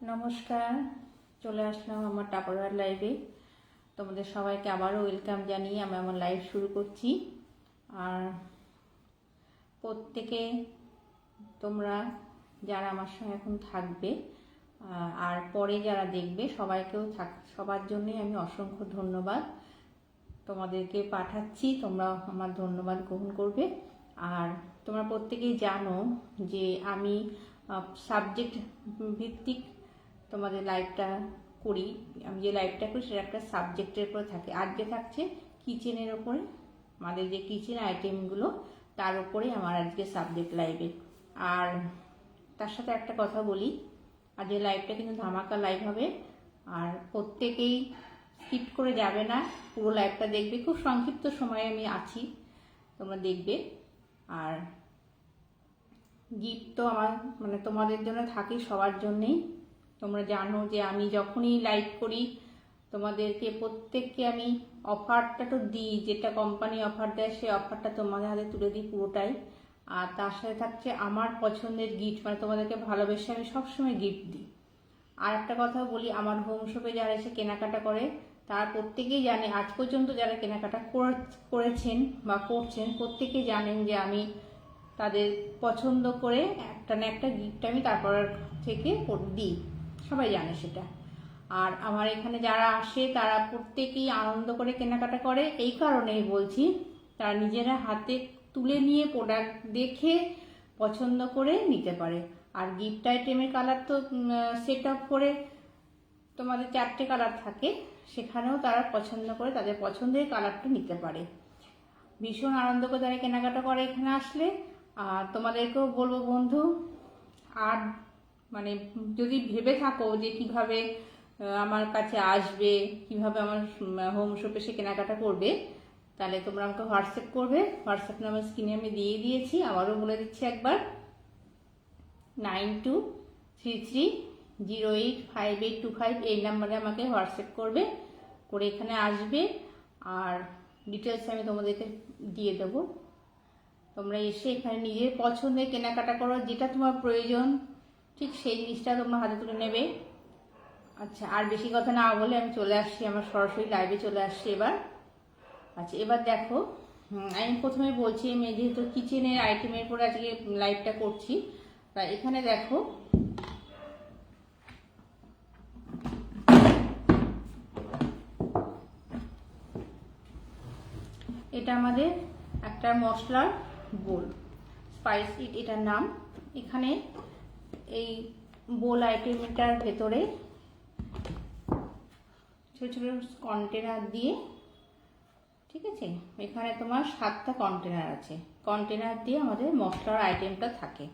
নমস্কার, চলে আসলাম আমার টাপারওয়ার লাইভে। তোমাদের সবাইকে আবারও ওয়েলকাম জানিয়ে আমি আমার লাইভ শুরু করছি। আর প্রত্যেকে তোমরা যারা আমার সঙ্গে এখন থাকবে আর পরে যারা দেখবে সবাইকেও সবার জন্যই আমি অসংখ্য ধন্যবাদ তোমাদেরকে পাঠাচ্ছি। তোমরা আমার ধন্যবাদ গ্রহণ করবে। আর তোমরা প্রত্যেকেই জানো যে আমি সাবজেক্ট ভিত্তিক তোমাদের লাইভটা করি। আমি যে লাইভটা করি সেটা একটা সাবজেক্টের উপরে থাকে। আজকে থাকছে কিচেনের ওপরে, আমাদের যে কিচেন আইটেমগুলো তার উপরে আমার আজকে সাবজেক্ট লাইভে। আর তার সাথে একটা কথা বলি, আজকে লাইভটা কিন্তু ধামাকা লাইভ হবে। আর প্রত্যেকেই স্কিপ করে যাবে না, পুরো লাইভটা দেখবে। খুব সংক্ষিপ্ত সময়ে আমি আছি, তোমরা দেখবে। আর গিফট তো আমার তোমাদের জন্য থাকি, সবার জন্যেই। তোমরা জানো যে আমি যখনই লাইভ করি তোমাদেরকে প্রত্যেককে আমি অফারটা তো দিই, যেটা কোম্পানি অফার দেয় সেই অফারটা তোমাদের হাতে তুলে দিই পুরোটাই। আর তার সাথে থাকছে আমার পছন্দের গিফট, তোমাদেরকে ভালোবেসে আমি সবসময় গিফট দিই। আর একটা কথা বলি, আমার হোম শপে যারা এসে কেনাকাটা করে তারা প্রত্যেকেই জানে, আজ পর্যন্ত যারা কেনাকাটা করেছেন বা করছেন প্রত্যেকেই জানেন যে আমি তাদের পছন্দ করে একটা না একটা গিফট আমি তারপর থেকে দিই, সবাই জানে সেটা। আর আমার এখানে যারা আসে তারা প্রত্যেকেই আনন্দ করে কেনাকাটা করে। এই কারণেই বলছি, তারা নিজেরা হাতে তুলে নিয়ে প্রোডাক্ট দেখে পছন্দ করে নিতে পারে। আর গিফট আইটেমের কালার তো সেট আপ করে তোমাদের 4টে কালার থাকে, সেখানেও তারা পছন্দ করে তাদের পছন্দের কালারটা নিতে পারে। ভীষণ আনন্দ করে তারা কেনাকাটা করে এখানে আসলে। আর তোমাদেরকেও বলবো বন্ধু, আর যদি ভেবে থাকো যে কিভাবে আমার কাছে আসবে, কিভাবে আমার হোম শপে এসে কেনাকাটা করবে, তাহলে তোমরা আমাকে হোয়াটসঅ্যাপ করবে। হোয়াটসঅ্যাপ নাম্বার স্ক্রিনে আমি দিয়ে দিয়েছি, আবারও বলে দিচ্ছি একবার, 9233085825 এই নাম্বারে আমাকে হোয়াটসঅ্যাপ করবে, করে এখানে আসবে। আর ডিটেলস আমি তোমাদেরকে দিয়ে দেবো। তোমরা এসে এখানে নিজের পছন্দের কেনাকাটা করো, যেটা তোমার প্রয়োজন ঠিক সেই জিনিসটা তোমরা হাতে তুলে নেবে। আচ্ছা, আর বেশি কথা না বলে আমি চলে আসছি, আমার সরাসরি লাইভে চলে আসছি এবার। আচ্ছা, এবার দেখো, আমি প্রথমে বলছি আমি যেহেতু কিচেনের আইটেমের পরে আজকে লাইভটা করছি, তা এখানে দেখো এটা আমাদের একটা মশলার বোল, স্পাইস ইট এটার নাম। এখানে এই বোল আইটেমটার ভেতরে ছোট ছোট কন্টেনার দিয়ে, ঠিক আছে, এখানে তোমার 7টা কন্টেনার আছে। কন্টেনার দিয়ে আমাদের মশলার আইটেমটা থাকে।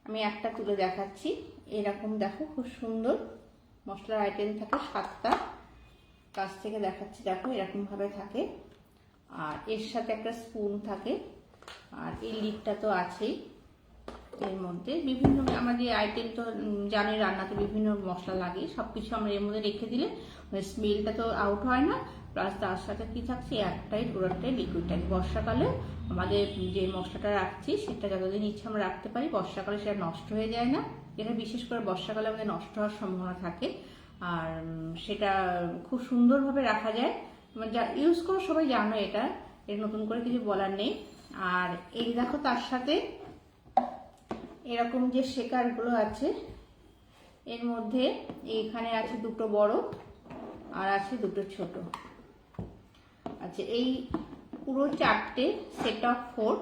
আমি একটা তুলে দেখাচ্ছি, এরকম দেখো, খুব সুন্দর মশলার আইটেম থাকে 7টা। কাছ থেকে দেখাচ্ছি, দেখো এরকম ভাবে থাকে। আর এর সাথে একটা স্পুন থাকে, আর এই লিডটা তো আছেই। এর মধ্যে বিভিন্ন আমাদের আইটেম তো জানি, রান্নাতে বিভিন্ন মশলা লাগে, সবকিছু আমরা এর মধ্যে রেখে দিলে স্মেলটা তো আউট হয় না। প্লাস তার সাথে কি থাকছে, একটাই পুরোটাই লিকুইড থাকে। বর্ষাকালে আমাদের যে মশলাটা রাখছি সেটা যতদিন ইচ্ছে আমরা রাখতে পারি, বর্ষাকালে সেটা নষ্ট হয়ে যায় না। এটা বিশেষ করে বর্ষাকালে আমাদের নষ্ট হওয়ার সম্ভাবনা থাকে, আর সেটা খুব সুন্দরভাবে রাখা যায়। যা ইউজ করো সবাই জানো, এটা এর নতুন করে কিছু বলার নেই। আর এই দেখো, তার সাথে এরকম যে শেকারগুলো আছে, এর মধ্যে এখানে আছে 2টো বড় আর আছে 2টো ছোট। আচ্ছা, এই পুরো 4টে সেট অফ 4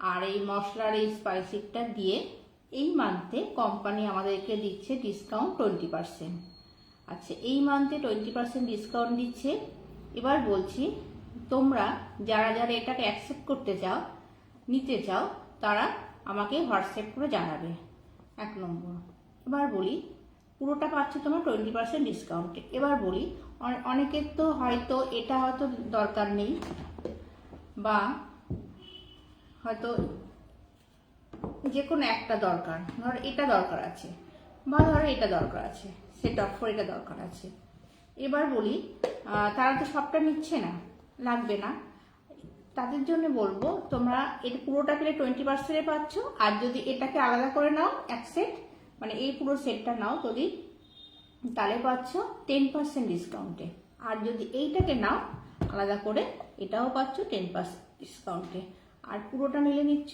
আর এই মশলার এই স্পাইসিটা দিয়ে এই মান্থে কোম্পানি আমাদেরকে দিচ্ছে ডিসকাউন্ট 20%। আচ্ছা, এই মান্থে 20% ডিসকাউন্ট দিচ্ছে। এবার বলছি, তোমরা যারা যারা এটাকে অ্যাকসেপ্ট করতে চাও, নিতে চাও, তারা আমাকে হোয়াটসঅ্যাপ করে জানাবে, 1 নম্বর। এবার বলি, পুরোটা পাচ্ছে তোমার 20% ডিসকাউন্টে। এবার বলি, অনেকের তো হয়তো এটা হয়তো দরকার নেই, বা হয়তো যে কোনো একটা দরকার, ধর এটা দরকার আছে, বা ধরো এটা দরকার আছে, সেট অফ 4 এটা দরকার আছে। এবার বলি, তারা তো সবটা নিচ্ছে না, লাগবে না, তাদের জন্য বলবো তোমরা এটা পুরোটা পেলে 20%-এ পাচ্ছ। আর যদি এটাকে আলাদা করে নাও এক সেট, মানে এই পুরো সেটটা নাও যদি, তাহলে পাচ্ছ 10% ডিসকাউন্টে। আর যদি এইটাকে নাও আলাদা করে, এটাও পাচ্ছ 10% ডিসকাউন্টে। আর পুরোটা নিলে নিচ্ছ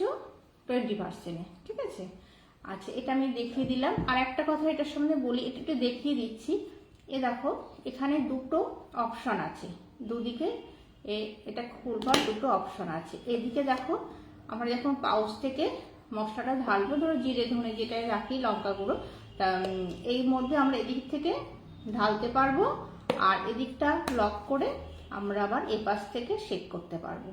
20%-এ, ঠিক আছে। আচ্ছা, এটা আমি দেখিয়ে দিলাম। আর একটা কথা এটার সামনে বলি, এটা একটু দেখিয়ে দিচ্ছি। এ দেখো, এখানে দুটো অপশন আছে, দুদিকে এটা খুলবার দুটো অপশন আছে। এদিকে দেখো, আমরা যখন পাউচ থেকে মশলাটা ঢালবো, ধরো জিরে ধনে যেটাই রাখি, লঙ্কা গুঁড়ো, তা এই মধ্যে আমরা এদিক থেকে ঢালতে পারবো, আর এদিকটা লক করে আমরা আবার এপাশ থেকে শেক করতে পারবো।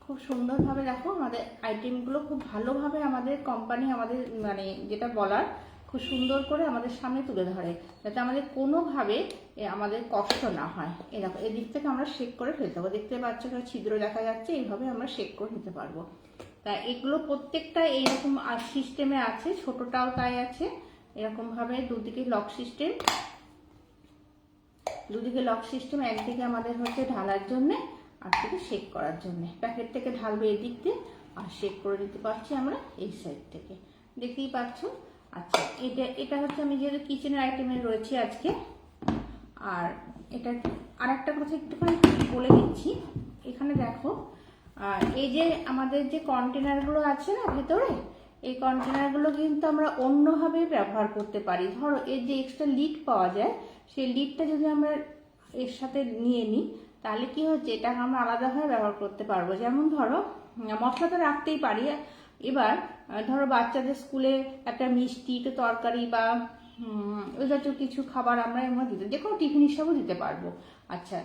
খুব সুন্দরভাবে দেখো, আমাদের আইটেমগুলো খুব ভালোভাবে আমাদের কোম্পানি আমাদের মানে যেটা বলার খুব সুন্দর করে আমাদের সামনে তুলে ধরে, যাতে আমাদের কোনোভাবে আমাদের কষ্ট না হয়। এই দেখো, এদিক থেকে আমরা শেক করে ফেলতে পারবো। দেখতে পাচ্ছ ছিদ্র দেখা যাচ্ছে, এইভাবে আমরা শেক করে নিতে পারবো। তা এগুলো প্রত্যেকটা এইরকম সিস্টেমে আছে, ছোটটাও তাই আছে। এরকমভাবে দুদিকে লক সিস্টেম, একদিকে আমাদের হচ্ছে ঢালার জন্যে, আর থেকে শেক করার জন্য। প্যাকেট থেকে ঢালবে এদিক দিয়ে, আর শেক করে দিতে পারছি আমরা এই সাইড থেকে, দেখতেই পাচ্ছ। আচ্ছা, এটা হচ্ছে আমি যেহেতু কিচেনের আইটেমে রয়েছি আজকে। আর এটা আর একটা কথা একটুখানি বলে দিচ্ছি, এখানে দেখো, এই যে আমাদের যে কন্টেনারগুলো আছে না ভেতরে, এই কন্টেনারগুলো কিন্তু আমরা অন্যভাবে ব্যবহার করতে পারি। ধরো এর যে এক্সট্রা লিড পাওয়া যায়, সেই লিডটা যদি আমরা এর সাথে নিয়ে নিই, তাহলে কি হচ্ছে, এটা আমরা আলাদাভাবে ব্যবহার করতে পারবো। যেমন ধরো, মশলা তো রাখতেই পারি, এবার ধরো বাচ্চাদের স্কুলে একটা মিষ্টি, একটু তরকারি বা ওই জাতীয় কিছু খাবার আমরা এর মধ্যে দিতে, যে কোনো টিফিন হিসাবেও দিতে পারবো। আচ্ছা,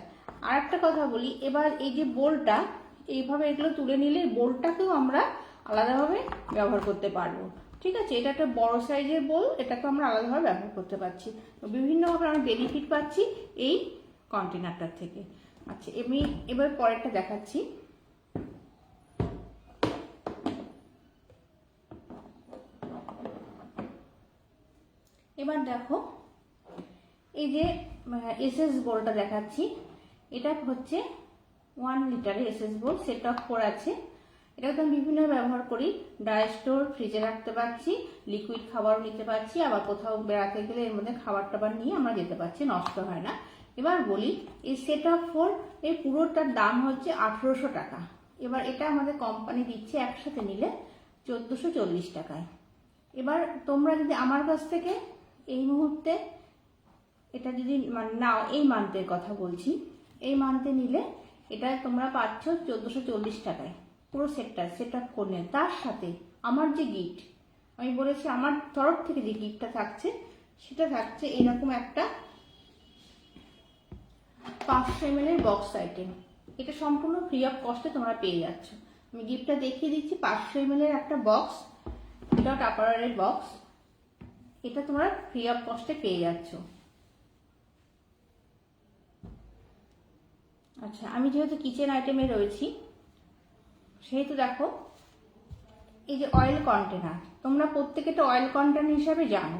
আর একটা কথা বলি, এবার এই যে বোলটা, এইভাবে এগুলো তুলে নিলে বোলটাকেও আমরা আলাদাভাবে ব্যবহার করতে পারবো, ঠিক আছে। এটা একটা বড় সাইজের বোল, এটাকে আমরা আলাদাভাবে ব্যবহার করতে পারছি। বিভিন্নভাবে আমরা বেনিফিট পাচ্ছি এই কন্টেনারটার থেকে। আচ্ছা, আমি এবার পরেরটা দেখাচ্ছি। এবার দেখো, এই যে এসএস বোলটা দেখাচ্ছি, এটা হচ্ছে 1 লিটারের এসএস বোল, সেট অফ 4 আছে। এটাকে আমি বিভিন্ন ব্যবহার করি, ড্রাই স্টোর, ফ্রিজে রাখতে পারছি, লিকুইড খাবারও নিতে পারছি, আবার কোথাও বেড়াতে গেলে এর মধ্যে খাবার টাবার নিয়ে আমরা যেতে পারছি, নষ্ট হয় না। এবার বলি, এই সেট অফ 4 এই পুরোটার দাম হচ্ছে 1800 টাকা। এবার এটা আমাদের কোম্পানি দিচ্ছে একসাথে নিলে 1440 টাকায়। এবার তোমরা যদি আমার কাছ থেকে এই মুহূর্তে এটা যদি নাও, এই মান্থের কথা বলছি, এই মান্থে নিলে এটা তোমরা পাচ্ছ 1440 টাকায় পুরো সেট আপ করে। তার সাথে আমার যে গিফট আমি বলেছি, আমার তরফ থেকে যে গিফটটা থাকছে, সেটা থাকছে এরকম একটা 500 ml এর বক্স আইটেম। এটা সম্পূর্ণ ফ্রি অফ কস্টে তোমরা পেয়ে যাচ্ছ। আমি গিফটটা দেখিয়ে দিচ্ছি, 500 ml এর একটা বক্স, এটা টাপারের বক্স, এটা তোমরা ফ্রি অফ কস্টে পেয়ে যাচ্ছ। আচ্ছা, আমি যেহেতু কিচেন আইটেমে রয়েছি, সেহেতু দেখো, এই যে অয়েল কন্টেনার, তোমরা প্রত্যেকে তো অয়েল কন্টেনার হিসাবে জানো।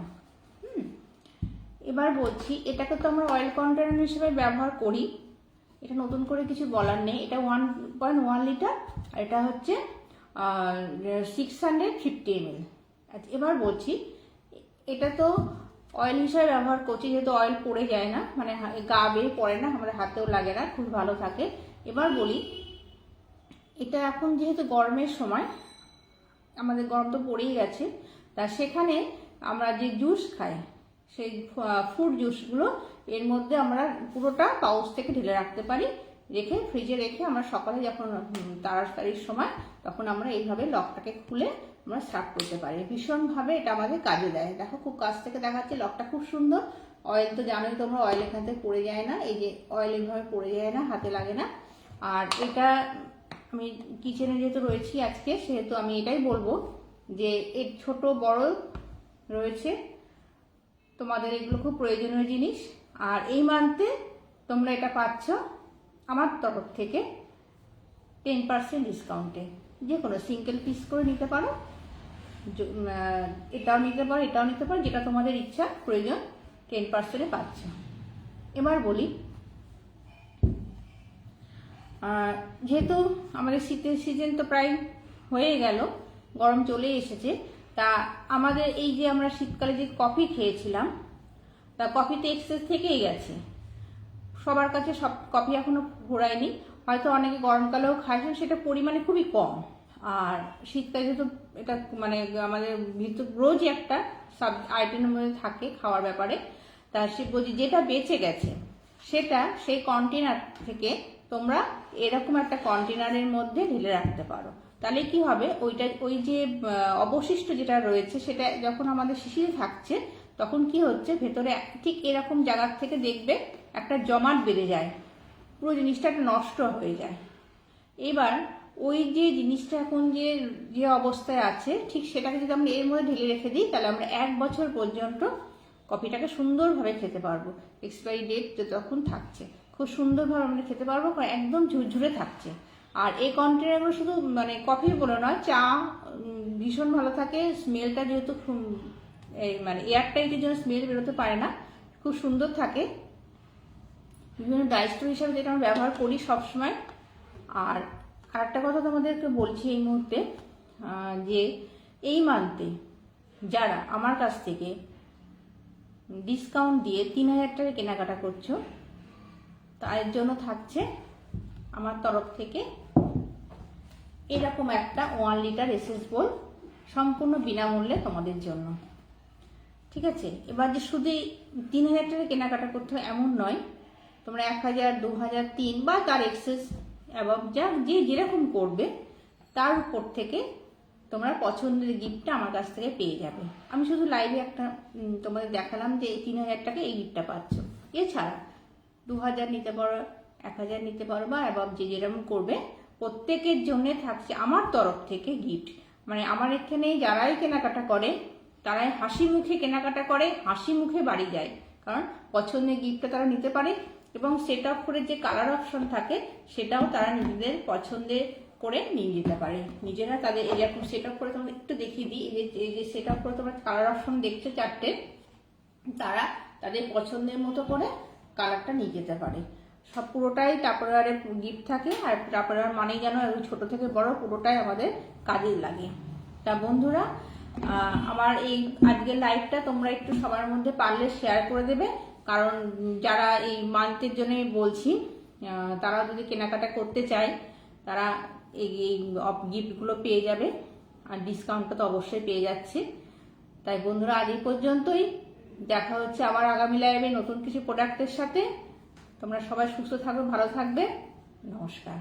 এবার বলছি, এটাকে তো আমরা অয়েল কন্টেনার হিসেবে ব্যবহার করি, এটা নতুন করে কিছু বলার নেই। এটা 1.1 লিটার, আর এটা হচ্ছে 650 ml। আচ্ছা, এবার বলছি, এটা তো অয়েল হিসাবে ব্যবহার করছি, যেহেতু অয়েল পড়ে যায় না, মানে গা বেয়ে পড়ে না, আমাদের হাতেও লাগে না, খুব ভালো থাকে। এবার বলি, এটা এখন যেহেতু গরমের সময়, আমাদের গরম তো পড়েই গেছে, তা সেখানে আমরা যে জুস খাই, সেই ফ্রুট জুসগুলো এর মধ্যে আমরা পুরোটা পাউচ থেকে ঢেলে রাখতে পারি, রেখে ফ্রিজে রেখে আমরা সকালে যখন তাড়াতাড়ির সময়, তখন আমরা এইভাবে লকটাকে খুলে আমরা সার্ভ করতে পারি। ভীষণভাবে এটা আমাদের কাজে দেয়। দেখো, খুব কাছ থেকে দেখাচ্ছে, লকটা খুব সুন্দর। অয়েল তো জানোই তোমরা, অয়েল এখান থেকে পড়ে যায় না, এই যে অয়েল এইভাবে পড়ে যায় না, হাতে লাগে না। আর এটা আমি কিচেনে যেহেতু রয়েছি আজকে, সেহেতু আমি এটাই বলবো যে এর ছোট বড় রয়েছে, তোমাদের এগুলো খুব প্রয়োজনীয় জিনিস। আর এই মান্থে তোমরা এটা পাচ্ছ আমার তরফ থেকে 10% ডিসকাউন্টে। যে কোনো সিঙ্গেল পিস করে নিতে পারো, এটাও নিতে পারো, এটাও নিতে পারো, যেটা তোমাদের ইচ্ছা প্রয়োজন, 10%-এ পাচ্ছ। এবার বলি, যেহেতু আমাদের শীতের সিজন তো প্রায় হয়ে গেল, গরম চলে এসেছে, তা আমাদের এই যে আমরা শীতকালে যে কফি খেয়েছিলাম, তা কফিতে এক্সেস থেকেই গেছে। সবার কাছে সব কফি এখনো ঘোরায়নি, হয়তো অনেকে গরমকালেও খাইছেন, সেটা পরিমাণে খুবই কম। আর শীতকালে যেহেতু এটা মানে আমাদের ভিতর রোজই একটা সাব আইটেমের মধ্যে থাকে খাওয়ার ব্যাপারে, তা সে বলছি যেটা বেঁচে গেছে সেটা সেই কন্টেনার থেকে তোমরা এরকম একটা কন্টেনারের মধ্যে ঢেলে রাখতে পারো। তাহলে কি হবে, ওই যে অবশিষ্ট যেটা রয়েছে সেটা যখন আমাদের শিশিরে থাকছে, তখন কি হচ্ছে ভেতরে ঠিক এরকম জায়গার থেকে দেখবে একটা জমাট বেঁধে যায়, পুরো জিনিসটা একটা নষ্ট হয়ে যায়। এবার ওই যে জিনিসটা এখন যে যে অবস্থায় আছে, ঠিক সেটাকে যদি আমরা এর মধ্যে ঢেলে রেখে দিই, তাহলে আমরা 1 বছর পর্যন্ত কফিটাকে সুন্দরভাবে খেতে পারবো। এক্সপায়ারি ডেট যতক্ষণ থাকছে খুব সুন্দরভাবে আমরা খেতে পারবো, একদম ঝুরঝুরে থাকছে। আর এই কন্টেনারগুলো শুধু মানে কফি বলে নয়, চা ভীষণ ভালো থাকে। স্মেলটা যেহেতু মানে এয়ারটাইটের জন্য স্মেল বেরোতে পারে না, খুব সুন্দর থাকে। বিভিন্ন ড্রাই স্টোর হিসাবে যেটা আমরা ব্যবহার করি সবসময়। আর আরেকটা কথা তোমাদেরকে বলছি এই মুহূর্তে, যে এই মান্থে যারা আমার কাছ থেকে ডিসকাউন্ট দিয়ে 3000 টাকা কেনাকাটা করছো, তার জন্য থাকছে আমার তরফ থেকে এরকম একটা 1 লিটার এসএস বোল সম্পূর্ণ বিনামূল্যে তোমাদের জন্য। ঠিক আছে, এবার যে শুধু 3000 টাকা কেনাকাটা করতে হয় এমন নয়, তোমরা 1000, 2000, 3 বা তার এক্সেস এবং যা যে যেরকম করবে তার উপর থেকে তোমরা পছন্দের গিফটটা আমার কাছ থেকে পেয়ে যাবে। আমি শুধু লাইভে একটা তোমাদের দেখালাম যে 3000 টাকা এই গিফটটা পাচ্ছ। এছাড়া 2000 নিতে পারো, 1000 নিতে পারো, বা এবং যে যেরকম করবে প্রত্যেকের জন্য থাকছে আমার তরফ থেকে গিফট। মানে আমার এখানে যারাই কেনাকাটা করে তারাই হাসি মুখে কেনাকাটা করে, হাসি মুখে বাড়ি যায়, কারণ পছন্দের গিফটটা তারা নিতে পারে। এবং সেট আপ করে যে কালার অপশন থাকে সেটাও তারা নিজেদের পছন্দের করে নিয়ে যেতে পারে। নিজেরা তাদের এরকম সেট আপ করে তোমাদের একটু দেখিয়ে দিই। এই যে সেট আপ করে তোমরা কালার অপশন দেখছো 4টে, তারা তাদের পছন্দের মতো করে কালারটা নিয়ে যেতে পারে। সব পুরোটাই টাপারওয়্যারের গিফট থাকে। আর টাপারওয়্যার মানেই যেন ছোট থেকে বড় পুরোটাই আমাদের কাজে লাগে। তা বন্ধুরা, আমার এই আজকের লাইভটা তোমরা একটু সবার মধ্যে পারলে শেয়ার করে দেবে, কারণ যারা এই মান্থের জন্য বলছি তারা যদি কেনাকাটা করতে চায় তারা এই গিফটগুলো পেয়ে যাবে, আর ডিসকাউন্টটা তো অবশ্যই পেয়ে যাচ্ছে। তাই বন্ধুরা, আজ এই পর্যন্তই। দেখা হচ্ছে আবার আগামী লাইভে নতুন কিছু প্রোডাক্টের সাথে। তোমরা সবাই সুস্থ থাকবে, ভালো থাকবে। নমস্কার।